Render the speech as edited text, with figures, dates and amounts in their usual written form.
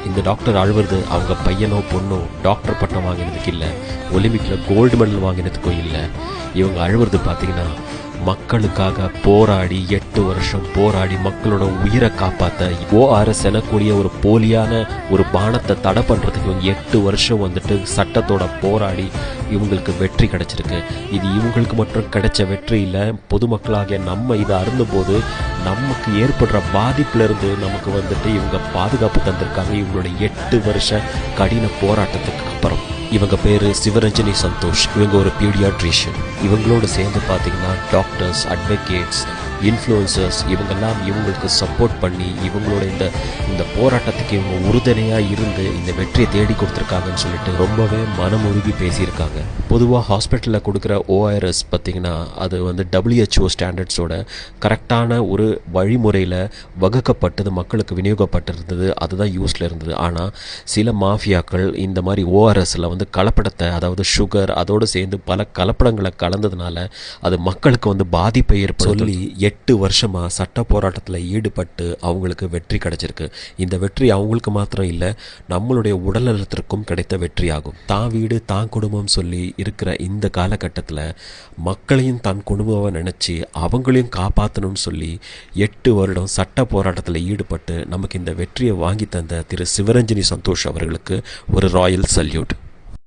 இந்த டாக்டர் அழுவுறது அவங்க பையனோ பொண்ணோ டாக்டர் பட்டம் வாங்கினதுக்கு இல்லை, ஒலிம்பிக்கில் கோல்டு மெடல் வாங்கினதுக்கும் இல்லை. இவங்க அழுவுறது பார்த்தீங்கன்னா மக்களுக்காக போராடி 8 வருஷம் போராடி மக்களோட உயிரை காப்பாற்ற ORS எனக்கூடிய ஒரு போலியான ஒரு பானத்தை தடை பண்ணுறதுக்கு இவங்க 8 வருஷம் வந்துட்டு சட்டத்தோட போராடி இவங்களுக்கு வெற்றி கிடைச்சிருக்கு. இது இவங்களுக்கு மட்டும் கிடைச்ச வெற்றி இல்லை, பொதுமக்களாகிய நம்ம இதை அருந்தும்போது நமக்கு ஏற்படுற பாதிப்புலேருந்து நமக்கு வந்துட்டு இவங்க பாதுகாப்பு தந்திருக்காங்க இவங்களோட 8 வருஷ கடின போராட்டத்துக்கு அப்புறம். இவங்க பேர் சிவரஞ்சனி சந்தோஷ். இவங்க ஒரு பீடியாட்ரிஷியன். இவங்களோடு சேர்ந்து பார்த்தீங்கன்னா டாக்டர்ஸ், அட்வொகேட்ஸ், இன்ஃப்ளூயன்சர்ஸ் இவங்கெல்லாம் இவங்களுக்கு சப்போர்ட் பண்ணி இவங்களோட இந்த போராட்டத்துக்கு இவங்க உறுதுணையாக இருந்து இந்த வெற்றியை தேடி கொடுத்துருக்காங்கன்னு சொல்லிட்டு ரொம்பவே மனமுருகி பேசியிருக்காங்க. பொதுவாக ஹாஸ்பிட்டலில் கொடுக்குற ORS பார்த்திங்கன்னா அது வந்து WHO ஸ்டாண்டர்ட்ஸோட கரெக்டான ஒரு வழிமுறையில் வகுக்கப்பட்டது மக்களுக்கு விநியோகப்பட்டிருந்தது, அதுதான் யூஸில் இருந்தது. ஆனால் சில மாஃபியாக்கள் இந்த மாதிரி ORSல வந்து கலப்படத்தை, அதாவது சுகர் அதோடு சேர்ந்து பல கலப்படங்களை கலந்ததுனால அது மக்களுக்கு வந்து பாதிப்பை ஏற்படுத்தி 8 வருஷமாக சட்ட போராட்டத்தில் ஈடுபட்டு அவங்களுக்கு வெற்றி கிடைச்சிருக்கு. இந்த வெற்றி அவங்களுக்கு மாத்திரம் இல்லை, நம்மளுடைய உடல்நலத்திற்கும் கிடைத்த வெற்றி ஆகும். தான் வீடு தான் குடும்பம் சொல்லி இருக்கிற இந்த காலகட்டத்தில் மக்களையும் தன் குடும்பமாக நினச்சி அவங்களையும் காப்பாற்றணும்னு சொல்லி 8 வருடம் சட்ட போராட்டத்தில் ஈடுபட்டு நமக்கு இந்த வெற்றியை வாங்கி தந்த திரு சிவரஞ்சனி சந்தோஷ் அவர்களுக்கு ஒரு ராயல் சல்யூட்.